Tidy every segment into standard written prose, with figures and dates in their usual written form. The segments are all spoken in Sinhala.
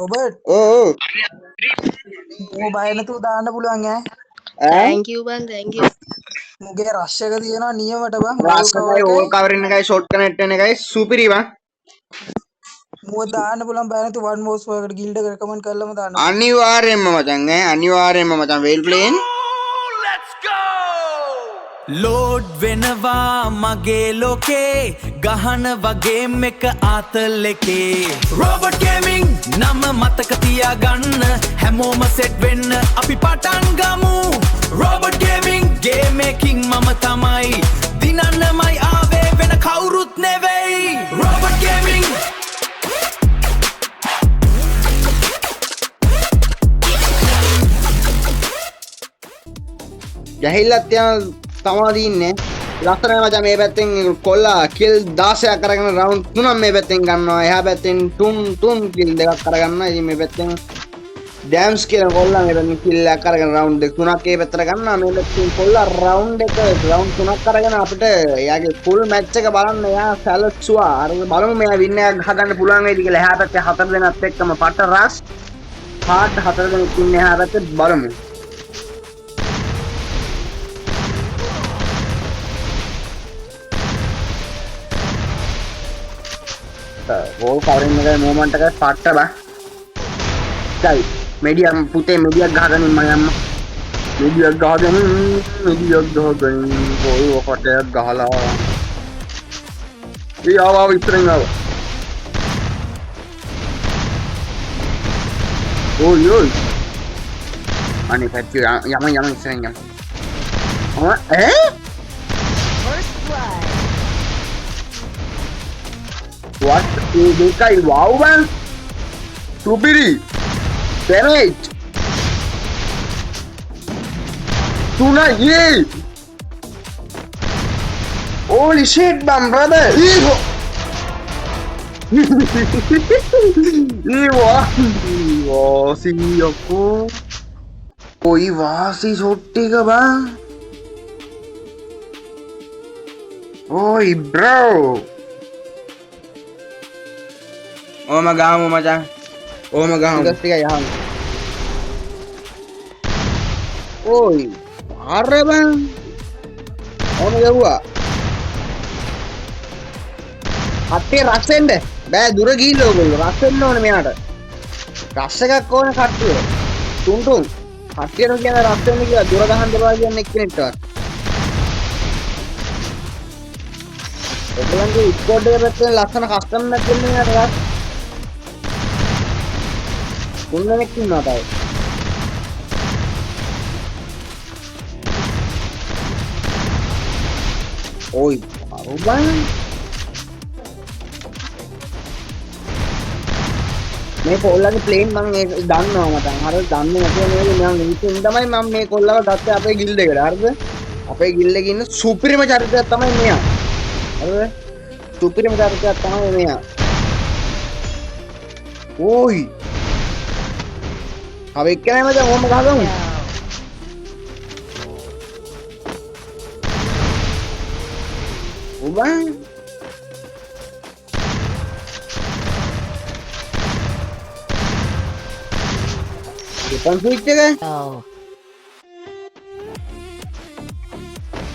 රොබර්ට් ඕ බය නැතුව දාන්න පුළුවන් ඈ. thank you bang thank you මුගේ රෂ් එක තියෙනවා නියමට බං. ඕල් කවර් රාසකයි එකයි. ඕල් කවරින් එකයි ෂොට් කනෙක්ට් වෙන එකයි සුපිරි බං. මුව දාන්න පුළුවන් බය නැතුව වන් මෝස් වලට ගිල්ඩ් එක රෙකමන්ඩ් කරලම දාන්න. අනිවාර්යෙන්ම මචං අනිවාර්යෙන්ම මචං වෙල් ප්ලේන් ලෝඩ් වෙනවා මගේ ලෝකේ ගහන වගේ එක ආතල් එකේ රොබට් ගේමින් නම මතක තියාගන්න හැමෝම සෙට් වෙන්න අපි පටන් ගමු රොබට් ගේමින් ගේම් එකකින් මම තමයි දිනන්නමයි ආවේ වෙන කවුරුත් නෙවෙයි රොබට් ගේමින් ගහිල්ලත් යන තමා දින්නේ ලස්සනයි මචං මේ පැත්තෙන් කොල්ලා කිල් 16ක් කරගෙන රවුන්ඩ් 3ක් මේ පැත්තෙන් ගන්නවා එහා පැත්තෙන් තුන් කිල් දෙකක් කරගන්නවා ඉතින් මේ පැත්තෙන් ඩෑම්ස් කියන කොල්ලා මේ පැත්තෙන් කිල් එකක් කරගෙන රවුන්ඩ් 3ක් ඒ පැත්තට ගන්නවා මේ පැත්තෙන් කොල්ලා රවුන්ඩ් 3ක් කරගෙන අපිට එයාගේ ෆුල් මැච් එක බලන්න එයා සැලසුවා අර බලමු මෙයා වින් එකක් ගහගන්න පුළුවන් වේද කියලා එහා පැත්තේ 4 දෙනාත් එක්කම පට රස් පාට 4 දෙනෙක් ඉන්නේ එහා පැත්තේ බලමු वो कवरिंग में मूवमेंट का स्टार्ट बा चल मीडिया पुते मीडिया गागन मयम मीडिया गागन वो फटे गाला ये आवा इतरेंगा ओय ओय अनि फटे यम इतरेंगा What? Dekai, wow bang, supiri, damage, tuna ye, holy shit bang brother, si aku, koi wasi छोटी का bang, oi bro. ओम गाँव मचा ओम गाँव दस्ती का यहाँ ओय अरे बन ओम क्या हुआ हत्ते रास्ते में बे दूर की लोग रास्ते में उन्हें मिला रास्ते का कौन खाते हो तुम हत्ते लोग क्या रास्ते में क्या दूर का हम दरवाजे में कितने टॉर तो लंगे स्क्वाड के बच्चे लास्ट में कस्टम में खेलने यार रात उन्होंने क्यों ना था ओय बाबा मैं कोल्ला के प्लेन मंग डाउन ना मत हमारे डाउन में नहीं है मैं नीचे इंदा मैं मैं कोल्ला का दाते आपे गिल देगा यार आपे गिल लेगी ना सुपर में जा रहे थे तब मैं अरे सुपर में जा रहे थे तब मैं ओय अब एक क्या है मैं वो मगा दूँ उबा ये कौन सी जगह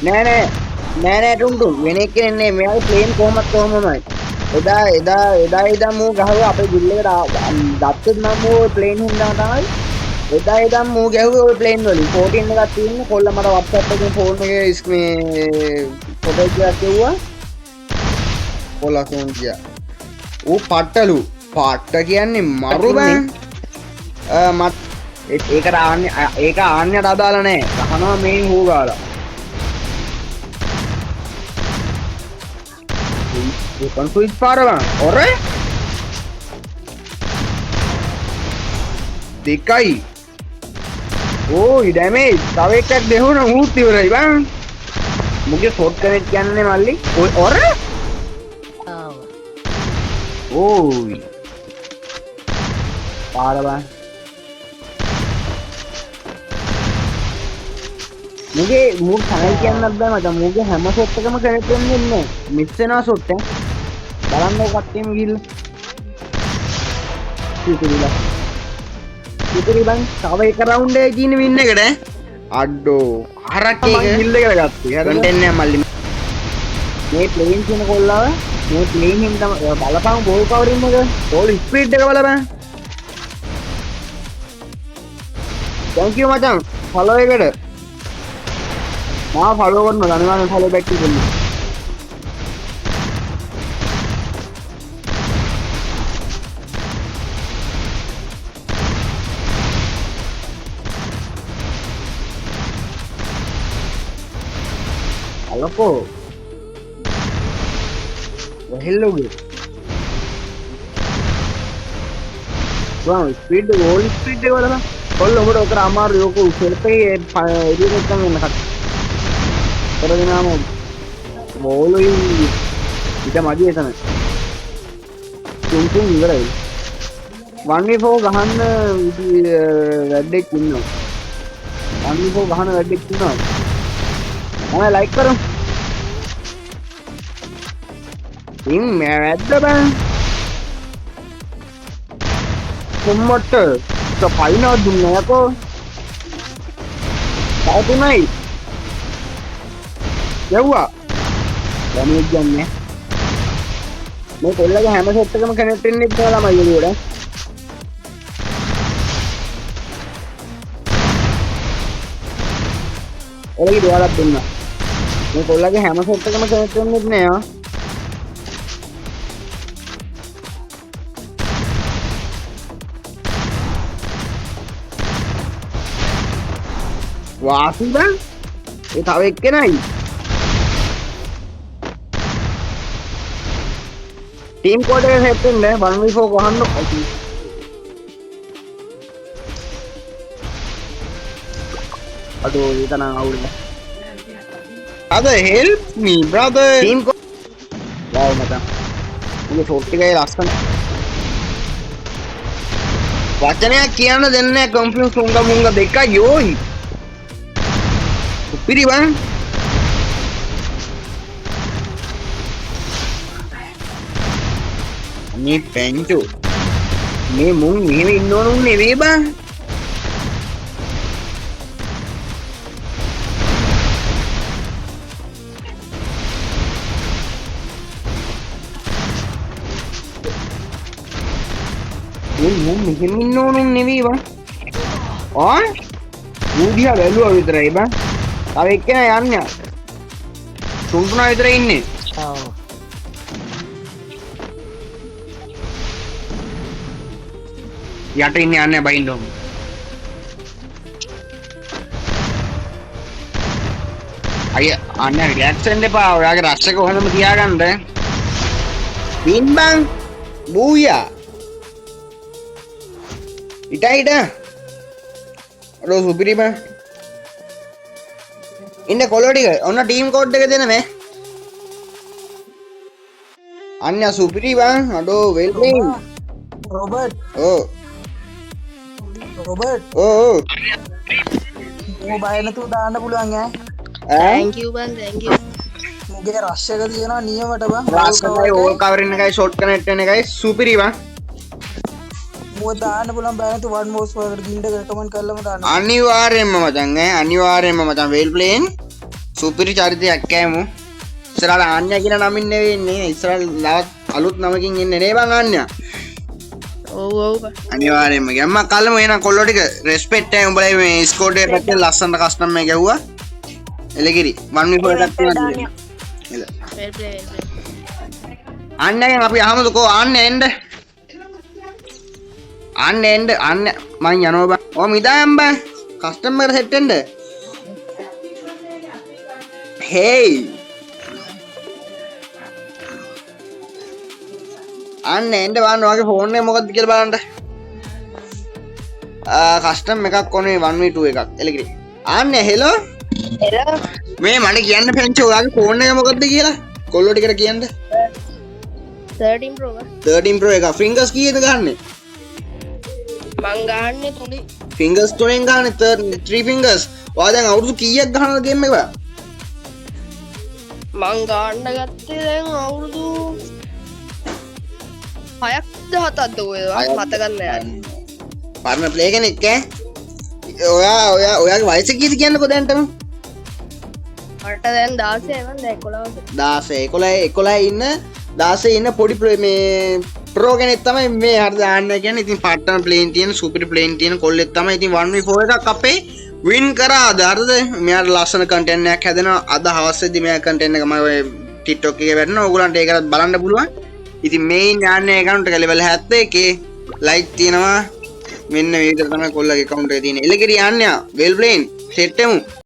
नहीं टुंटुन मैंने क्या नहीं मेरा प्लेन को मत तो मैं इदा मु गहवा आपे गिल्ले दाते ना मु प्लेन हिंदा था इदा मु गहवा प्लेन वाली 14 का 3 कोल्ला हमारा व्हाट्सएप पे फोन में इसमें फोटो किया हुआ कोल्ला फोन किया वो पाटलू पाट කියන්නේ මරු බෑ මත් ඒක ආන්නේ අදාළ නැහැ ගහනවා මේ හෝ ගාලා Bukan switch parah bang, ore? Dekai. Oh, damage. Tahu ikat deh na murti orang bang. Mungkin short connect kian ne mali. Oh, ore? Oh. Parah bang. मुझे मूड खाने की अंदर दे मतलब मुझे हैमर शॉट का मैं कनेक्ट नहीं मिस से ना शॉट है බලන්න කට්ටියම ගිහිල්ලා ඉතිරි බං තව එක රවුන්ඩ් එකේ ඉන්නේ වින් එකට අඩෝ හරක් එක කිල් එකට ගත්තේ හරන්ට එන්නේ මල්ලි මේ ප්ලේන් කියන කොල්ලාව මේ ප්ලේන් හින් තමයි බලපං බෝල් කවරින් එක බෝල් ස්පීඩ් එක බලපං thank you මචං ෆලෝ එකට මා ෆලෝ කරනවා අනිවාර්යෙන් ෆලෝ බෑක් දෙන්න Aloko. Hello. Wow, speed goal speed wala na. Call over okra amar yoko selpe edi ekam enna kat. Pero dinamo ball ita madi etana. Tung ivarai. 1v4 gahanna වැඩෙක් ඉන්නවා. 1v4 ගහන වැඩෙක් ඉන්නවා. मैं लाइक करूं इन मैं ऐड बन कुम्मट तो फाइन और दुनिया को क्या तो नहीं क्या हुआ यानी एक जन में मैं बोल रहा है मैं सोचता कि मैं कनेक्ट नहीं कर रहा मैं ये बोल रहा और ये दोबारा दूंगा मैं बोला कि हैमर सेट तक मैं कनेक्ट करने हैं वासीबा ये था एक के नहीं टीम कोड के सेट में 1v4 गहन aduh kita nang awal brother help me brother team ko wow mata मुझे छोटी गई रास्ता वचने කියන්න දෙන්නේ නැහැ කන්ෆියුස් වුණා මුංග දෙක යෝයි උපිරි බං මේ පෙන්චු මේ මුං මෙහෙම ඉන්න ඕන නෙවෙයි බං මෙහෙම ඉන්න ඕන නෙවෙයි බං ආ ඌදියා වැළුවා විතරයි බං තව එක්කෙනා යන්නේ තුන්තුනා විතරයි ඉන්නේ ආ යට ඉන්නේ යන්නේ බයින්න ඕන අයිය අන්න රිලැක්ස් වෙන්න එපා ඔයාගේ රෂ් එක කොහොමද තියාගන්න වින් බං බූයා Ita Aduh supiri bang Ini kolor dia Ona team code deka dena me Anya supiri bang Aduh well playing Robert Oh Robert Oh Mo bayana tu දාන්න පුළුවන් ඈ thank you bang thank you මුගේ රෂ් එක තියෙනවා නියමට බං Last එකයි ඕල් කවරින් එකයි ෂොට් කනෙක්ට් වෙන එකයි supiri bang මෝ දාන්න පුළුවන් බෑනතු 1 මෝස් වලට ගිල්ඩ් එක රෙකමන්ඩ් කරලම දාන්න අනිවාර්යෙන්ම මචං ඈ අනිවාර්යෙන්ම මචං well playing supiri චරිතයක් කෑමු ඉස්සරහට ආන්‍යා කියන නමින් නෙවෙයි ඉන්නේ ඉස්සරහට අලුත් නමකින් ඉන්නේ නේ බං ආන්‍යා ඔව් ඔව් බං අනිවාර්යෙන්ම ගම්ම කල්ලම එන කොල්ලෝ ටික රෙස්පෙක්ට් එකෙන් උඹලා මේ ස්කෝඩ් එක පැත්තේ ලස්සනට කස්ටම් එක ගැහුවා එලගිරි 1v4 එකක් තියෙනවා එල well play ආන්‍යාගෙන් අපි අහමුකෝ ආන්‍යා එන්න අන්න මං යනවා බං ඔය මිදායම් බං කස්ටමර් සෙට් වෙන්න හේයි අන්න එන්න බලන්න ඔයාගේ ෆෝන් එක මොකක්ද කියලා බලන්න කස්ටම් එකක් ඕනේ 1v2 එකක් එලගිරි අන්න හෙලෝ මේ මට කියන්න පෙන්චෝ ඔයාගේ ෆෝන් එක මොකක්ද කියලා කොල්ලෝ ටිකට කියන්න 13 pro බං 13 pro එක ෆින්ගර්ස් කීයද ගහන්නේ මං ගහන්නේ තුනේ ෆින්ගර්ස් තුනෙන් ගහන්නේ 3 ෆින්ගර්ස් ඔයා දැන් අවුරුදු කීයක් ගහනවද ගේම් එක බා මං ගන්න ගත්තේ දැන් අවුරුදු 6ක් 17ක්ද ඔය මතකන්න යාර පරණ ප්ලේ කෙනෙක් ඈ ඔයාගේ වයස කීයද කියන්නකෝ දැන්ටම මට දැන් 16 වන් දැන් 11 ඉන්න 16 ඉන්න පොඩි මේ ප්‍රෝ කෙනෙක් තමයි මේ හරිද ආන්න කියන්නේ ඉතින් පට්ටන ප්ලේන් තියෙන සුපිරි ප්ලේන් තියෙන කොල්ලෙක් තමයි ඉතින් 1v4 එකක් අපේ වින් කරාද හරිද මෙයාට ලස්සන කන්ටෙන්ට් එකක් හැදෙනවා අද හවසේදී මෙයා කන්ටෙන්ට් එක මම ඔය TikTok එකේ වැටෙනවා ඕගොල්ලන්ට ඒකත් බලන්න පුළුවන් ඉතින් මේන් යන්නේ account එක level 71 ලයික් තියෙනවා මෙන්න මේක තමයි කොල්ලගේ account එකේ තියෙන එලගිරි යන්නේ වෙල් ප්ලේන් සෙට් එමු